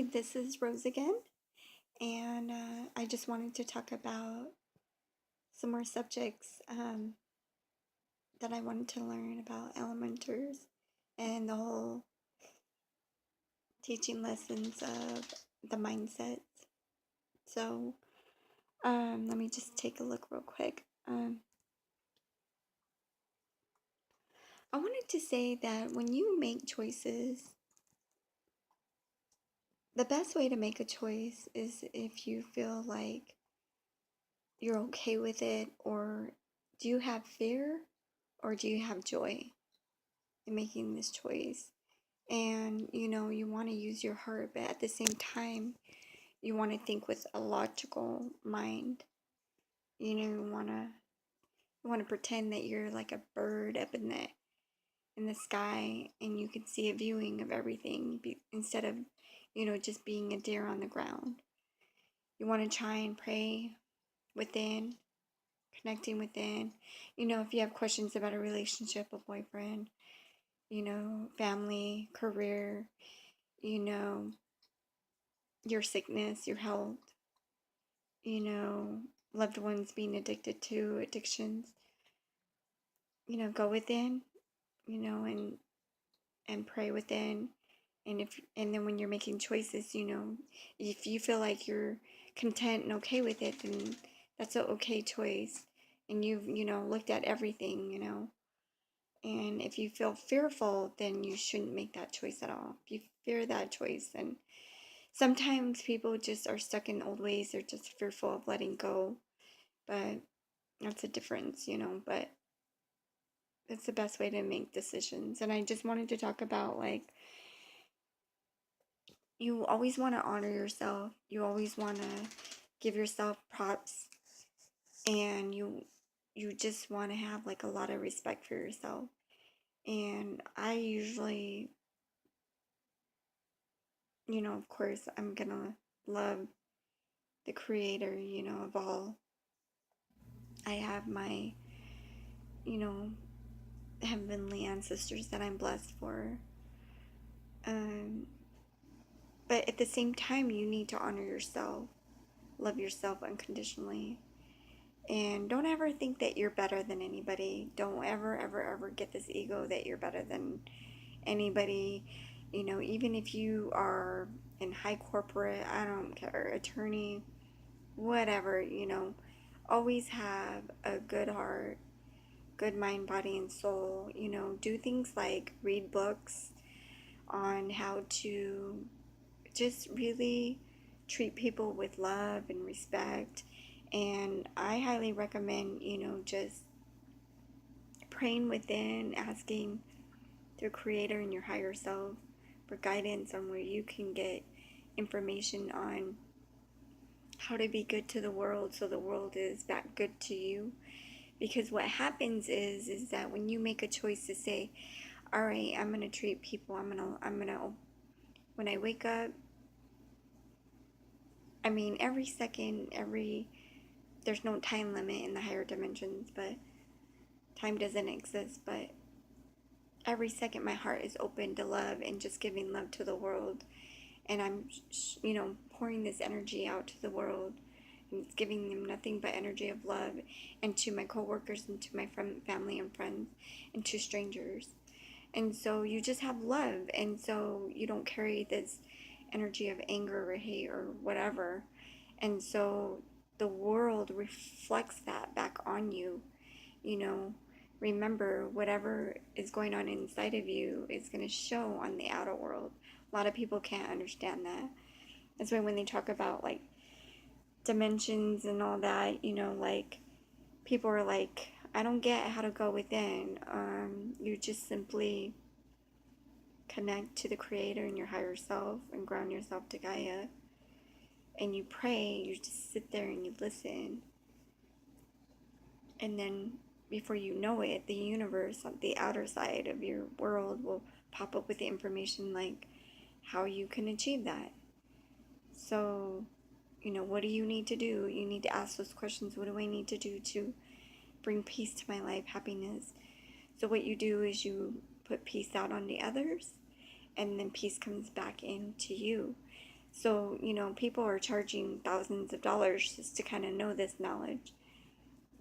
Hi, this is Rose again, and I just wanted to talk about some more subjects that I wanted to learn about elementars and the whole teaching lessons of the mindset. So, let me just take a look real quick. I wanted to say that when you make choices, the best way to make a choice is if you feel like you're okay with it, or do you have fear or do you have joy in making this choice? And you want to use your heart, but at the same time, you want to think with a logical mind. You want to pretend that you're like a bird up in the sky, and you can see a viewing of everything instead of just being a deer on the ground. You want to try and pray within, connecting within. If you have questions about a relationship, a boyfriend, family, career, you know, your sickness, your health, you know, loved ones being addicted to addictions, go within, and pray within. And then when you're making choices, if you feel like you're content and okay with it, then that's an okay choice. And you've, looked at everything. And if you feel fearful, then you shouldn't make that choice at all. If you fear that choice, then sometimes people just are stuck in old ways. They're just fearful of letting go. But that's a difference. But it's the best way to make decisions. And I just wanted to talk about, like, you always want to honor yourself. You always want to give yourself props. And you just want to have, like, a lot of respect for yourself. And I usually, of course, I'm gonna love the creator, of all. I have my, you know, heavenly ancestors that I'm blessed for. Um, but at the same time, you need to honor yourself, love yourself unconditionally. And don't ever think that you're better than anybody. Don't ever, ever, ever get this ego that you're better than anybody. Even if you are in high corporate, I don't care, attorney, whatever, always have a good heart, good mind, body, and soul. Do things like read books on how to just really treat people with love and respect. And I highly recommend, just praying within, asking the creator and your higher self for guidance on where you can get information on how to be good to the world so the world is back good to you. Because what happens is that when you make a choice to say, all right, I'm going to treat people, when I wake up, every second, there's no time limit in the higher dimensions, but time doesn't exist. But every second, my heart is open to love and just giving love to the world. And I'm, pouring this energy out to the world. And it's giving them nothing but energy of love, and to my coworkers, and to my family and friends, and to strangers. And so you just have love, and so you don't carry this energy of anger or hate or whatever. And so the world reflects that back on you. you know Remember, whatever is going on inside of you is going to show on the outer world. A lot of people can't understand that. That's why when they talk about, like, dimensions and all that, like, people are like, I don't get how to go within. You just simply connect to the creator and your higher self and ground yourself to Gaia, and you pray. You just sit there and you listen, and then before you know it, the universe on the outer side of your world will pop up with the information, like how you can achieve that. So, what do you need to do? You need to ask those questions. What do I need to do to bring peace to my life, happiness? So what you do is you put peace out on the others, and then peace comes back into you. So, people are charging thousands of dollars just to kind of know this knowledge.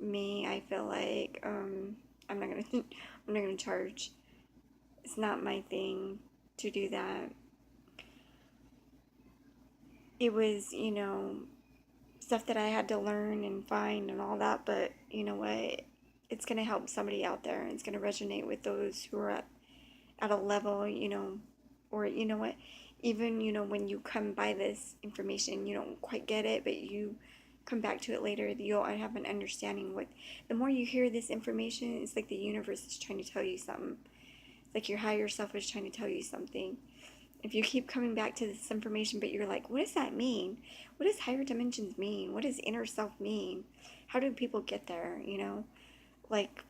Me, I feel like I'm not gonna I'm not gonna charge. It's not my thing to do that. It was, stuff that I had to learn and find and all that, but you know what? It's gonna help somebody out there. It's gonna resonate with those who are at a level, or you know what? Even, when you come by this information, you don't quite get it, but you come back to it later, you'll have an understanding. What the more you hear this information, it's like the universe is trying to tell you something. It's like your higher self is trying to tell you something. If you keep coming back to this information, but you're like, what does that mean? What does higher dimensions mean? What does inner self mean? How do people get there? Like,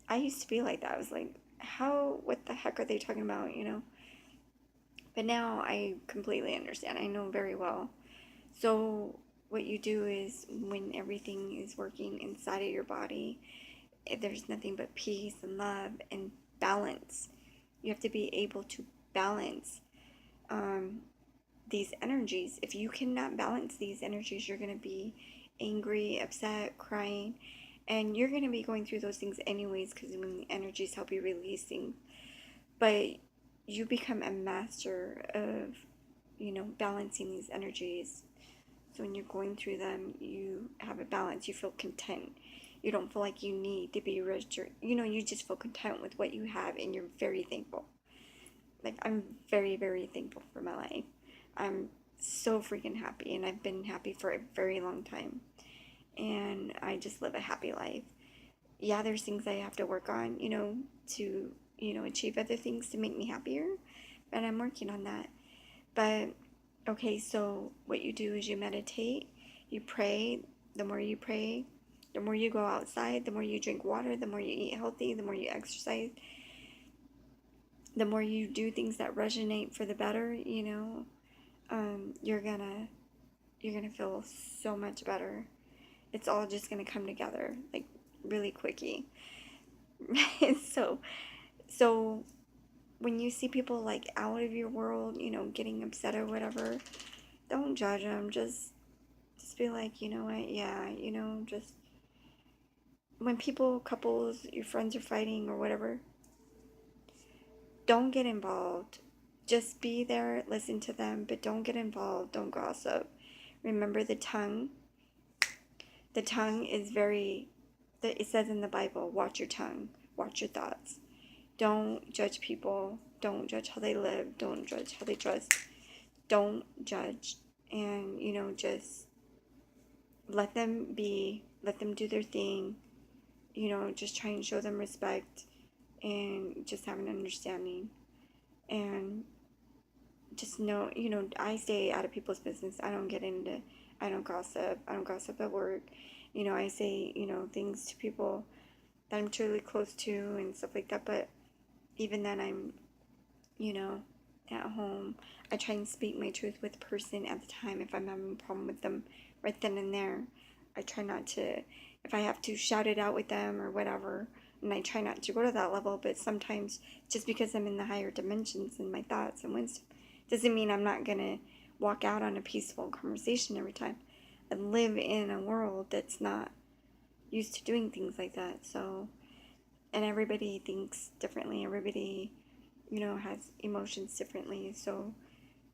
I used to be like that. I was like, what the heck are they talking about? But now I completely understand. I know very well. So, what you do is when everything is working inside of your body, there's nothing but peace and love and balance. You have to be able to balance um, these energies. If you cannot balance these energies, you're going to be angry, upset, crying, and you're going to be going through those things anyways because when the energies help you releasing. But you become a master of, balancing these energies. So when you're going through them, you have a balance. You feel content. You don't feel like you need to be rich or, you just feel content with what you have and you're very thankful. Like, I'm very, very thankful for my life. I'm so freaking happy, and I've been happy for a very long time. And I just live a happy life. Yeah, there's things I have to work on, to, achieve other things to make me happier. And I'm working on that. But, okay, so what you do is you meditate, you pray. The more you pray, the more you go outside, the more you drink water, the more you eat healthy, the more you exercise, the more you do things that resonate for the better, you're gonna feel so much better. It's all just gonna come together like really quickie. so so when you see people like out of your world, getting upset or whatever, don't judge them. Just be like, you know what? Yeah, just when couples, your friends are fighting or whatever, don't get involved. Just be there, listen to them, but don't get involved. Don't gossip. Remember the tongue. The tongue is it says in the Bible, watch your tongue, watch your thoughts. Don't judge people. Don't judge how they live. Don't judge how they dress. Don't judge. And, just let them be, let them do their thing. Just try and show them respect and just have an understanding. And just know, I stay out of people's business. I don't gossip. I don't gossip at work. I say, things to people that I'm truly close to and stuff like that. But even then, I'm, you know, at home, I try and speak my truth with the person at the time. If I'm having a problem with them right then and there, I try not to, if I have to shout it out with them or whatever, and I try not to go to that level. But sometimes, just because I'm in the higher dimensions in my thoughts and wisdom, doesn't mean I'm not gonna walk out on a peaceful conversation every time. I live in a world that's not used to doing things like that. So, and everybody thinks differently. Everybody, has emotions differently. So,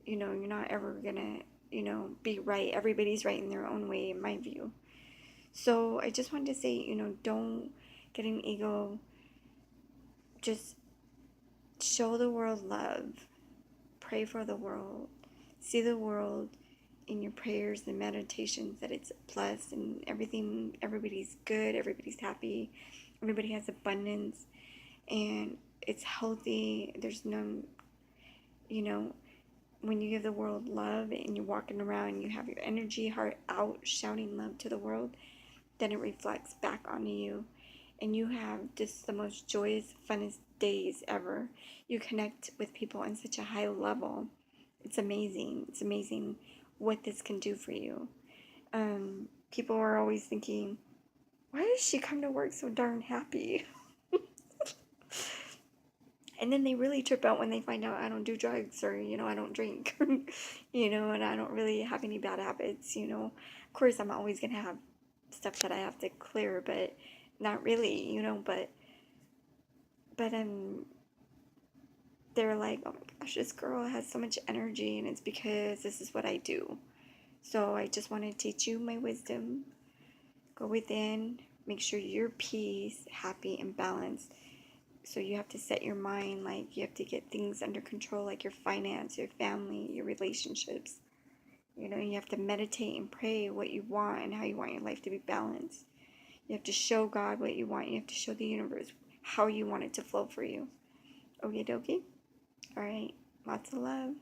you're not ever gonna, be right. Everybody's right in their own way, in my view. So I just wanted to say, don't get an ego. Just show the world love. Pray for the world. See the world in your prayers and meditations that it's blessed and everything, everybody's good, everybody's happy, everybody has abundance, and it's healthy. There's no, you know, when you give the world love and you're walking around and you have your energy heart out shouting love to the world, then it reflects back onto you. And you have just the most joyous, funnest days ever. You connect with people on such a high level. It's amazing. It's amazing what this can do for you. People are always thinking, why does she come to work so darn happy? And then they really trip out when they find out I don't do drugs, or, I don't drink, and I don't really have any bad habits. Of course, I'm always going to have stuff that I have to clear, but not really. But they're like, oh my gosh, this girl has so much energy, and it's because this is what I do. So I just want to teach you my wisdom. Go within, make sure you're peace, happy, and balanced. So you have to set your mind, like you have to get things under control, like your finance, your family, your relationships. You have to meditate and pray what you want and how you want your life to be balanced. You have to show God what you want. You have to show the universe how you want it to flow for you. Okie dokie. All right. Lots of love.